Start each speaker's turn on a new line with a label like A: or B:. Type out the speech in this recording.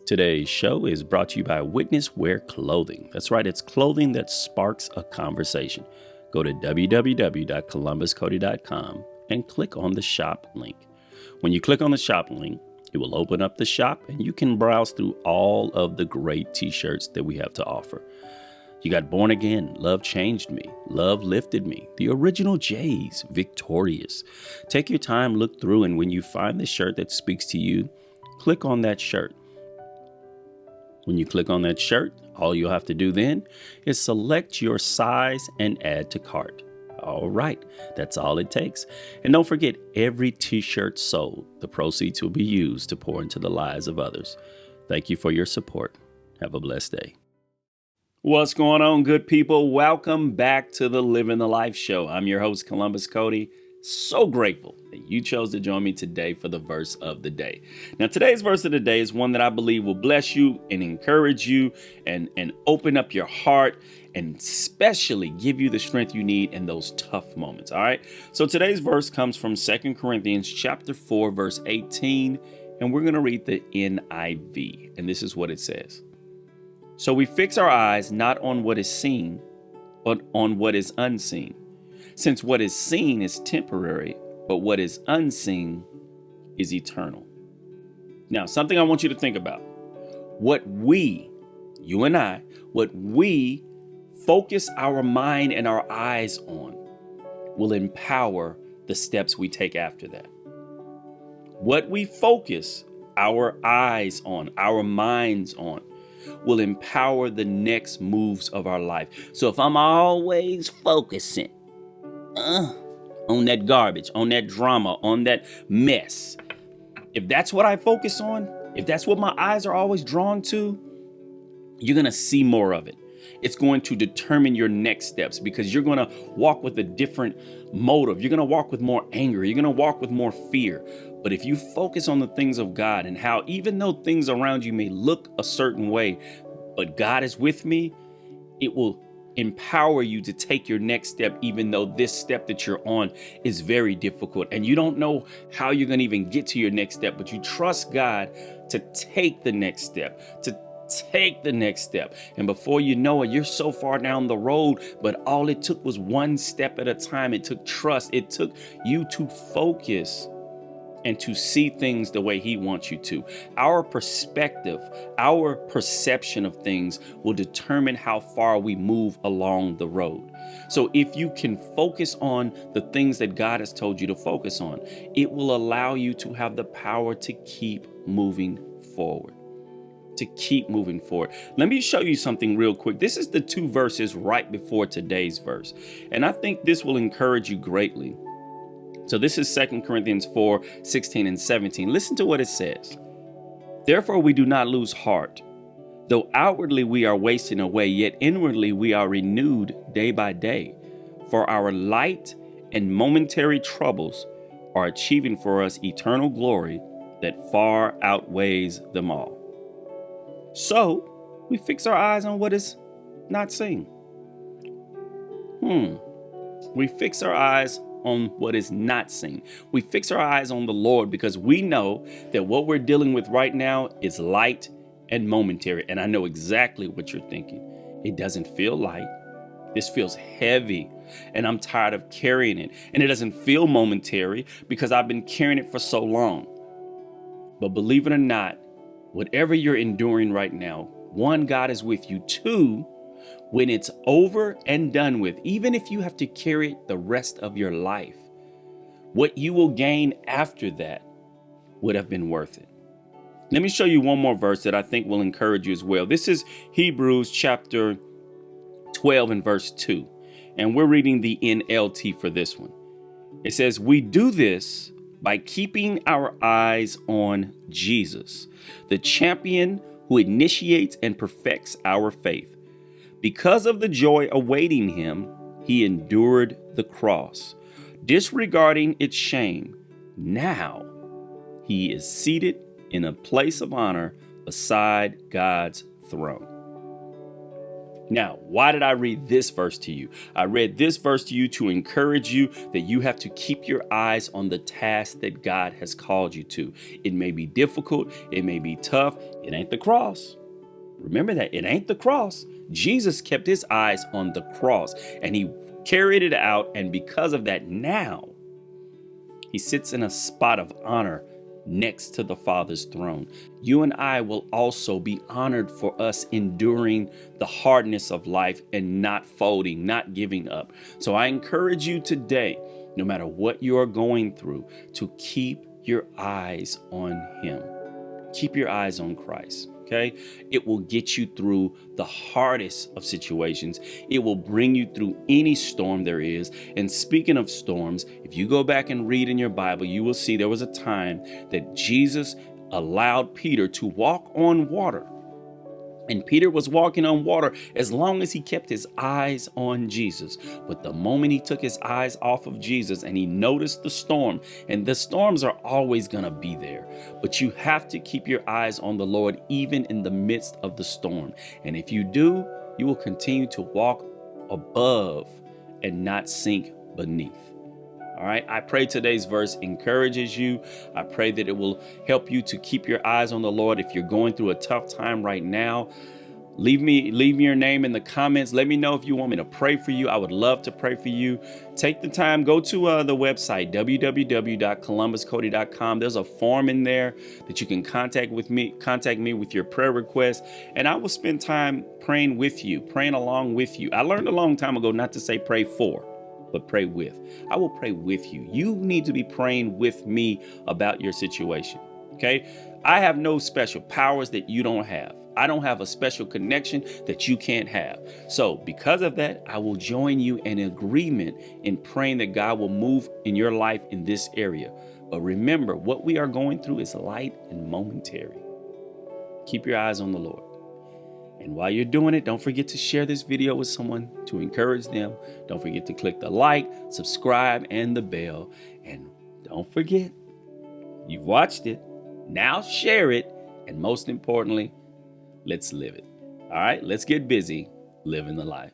A: Today's show is brought to you by Witness Wear Clothing. That's right, it's clothing that sparks a conversation. Go to www.columbuscody.com and click on the shop link. When you click on the shop link, it will open up the shop and you can browse through all of the great t-shirts that we have to offer. You got Born Again, Love Changed Me, Love Lifted Me, the original J's, Victorious. Take your time, look through, and when you find the shirt that speaks to you, click on that shirt. When you click on that shirt, all you'll have to do then is select your size and add to cart. All right, that's all it takes. And don't forget, every t-shirt sold, the proceeds will be used to pour into the lives of others. Thank you for your support. Have a blessed day. What's going on, good people? Welcome back to the Living the Life Show. I'm your host, Columbus Cody. So grateful that you chose to join me today for the verse of the day. Now, today's verse of the day is one that I believe will bless you and encourage you and open up your heart and especially give you the strength you need in those tough moments. All right. So today's verse comes from 2 Corinthians chapter 4, verse 18, and we're going to read the NIV. And this is what it says. So we fix our eyes not on what is seen, but on what is unseen. Since what is seen is temporary, but what is unseen is eternal. Now, something I want you to think about. What we, you and I, what we focus our mind and our eyes on will empower the steps we take after that. What we focus our eyes on, our minds on, will empower the next moves of our life. So if I'm always focusing on that garbage, on that drama, on that mess, if that's what I focus on, if that's what my eyes are always drawn to, you're going to see more of it. It's going to determine your next steps because you're going to walk with a different motive. You're going to walk with more anger. You're going to walk with more fear. But if you focus on the things of God and how even though things around you may look a certain way, but God is with me, it will empower you to take your next step, even though this step that you're on is very difficult and you don't know how you're going to even get to your next step, but you trust God to take the next step, And before you know it, you're so far down the road, but all it took was one step at a time. It took trust. It took you to focus and to see things the way he wants you to. Our perspective, our perception of things will determine how far we move along the road. So if you can focus on the things that God has told you to focus on, it will allow you to have the power to keep moving forward. Let me show you something real quick. This is the two verses right before today's verse. And I think this will encourage you greatly. So this is 2 Corinthians 4, 16 and 17. Listen to what it says. Therefore, we do not lose heart. Though outwardly we are wasting away, yet inwardly we are renewed day by day. For our light and momentary troubles are achieving for us eternal glory that far outweighs them all. So we fix our eyes on what is not seen. We fix our eyes on what is not seen. We fix our eyes on the Lord because we know that what we're dealing with right now is light and momentary. And I know exactly what you're thinking. It doesn't feel light. This feels heavy and I'm tired of carrying it. And it doesn't feel momentary because I've been carrying it for so long. But believe it or not, whatever you're enduring right now, one, God is with you. Two, when it's over and done with, even if you have to carry it the rest of your life, what you will gain after that would have been worth it. Let me show you one more verse that I think will encourage you as well. This is Hebrews chapter 12 and verse 2. And we're reading the NLT for this one. It says, we do this by keeping our eyes on Jesus, the champion who initiates and perfects our faith. Because of the joy awaiting him, he endured the cross, disregarding its shame. Now he is seated in a place of honor beside God's throne. Now, why did I read this verse to you? I read this verse to you to encourage you that you have to keep your eyes on the task that God has called you to. It may be difficult. It may be tough. It ain't the cross. Remember that. It ain't the cross. Jesus kept his eyes on the cross and he carried it out. And because of that, now he sits in a spot of honor next to the Father's throne. You and I will also be honored for us enduring the hardness of life and not folding, not giving up. So I encourage you today, no matter what you are going through, to keep your eyes on him. Keep your eyes on Christ. Okay, it will get you through the hardest of situations. It will bring you through any storm there is. And speaking of storms, if you go back and read in your Bible, you will see there was a time that Jesus allowed Peter to walk on water. And Peter was walking on water as long as he kept his eyes on Jesus. But the moment he took his eyes off of Jesus and he noticed the storm, and the storms are always going to be there, but you have to keep your eyes on the Lord even in the midst of the storm. And if you do, you will continue to walk above and not sink beneath. All right. I pray today's verse encourages you. I pray that it will help you to keep your eyes on the Lord. If you're going through a tough time right now, leave me your name in the comments. Let me know if you want me to pray for you. I would love to pray for you. Take the time, go to the website, www.columbuscody.com. There's a form in there that you can contact me with your prayer request. And I will spend time praying with you, praying along with you. I learned a long time ago not to say pray for, but pray with. I will pray with you. You need to be praying with me about your situation. Okay. I have no special powers that you don't have. I don't have a special connection that you can't have. So because of that, I will join you in agreement in praying that God will move in your life in this area. But remember, what we are going through is light and momentary. Keep your eyes on the Lord. And while you're doing it, don't forget to share this video with someone to encourage them. Don't forget to click the like, subscribe, and the bell. And don't forget, you've watched it. Now share it. And most importantly, let's live it. All right, let's get busy living the life.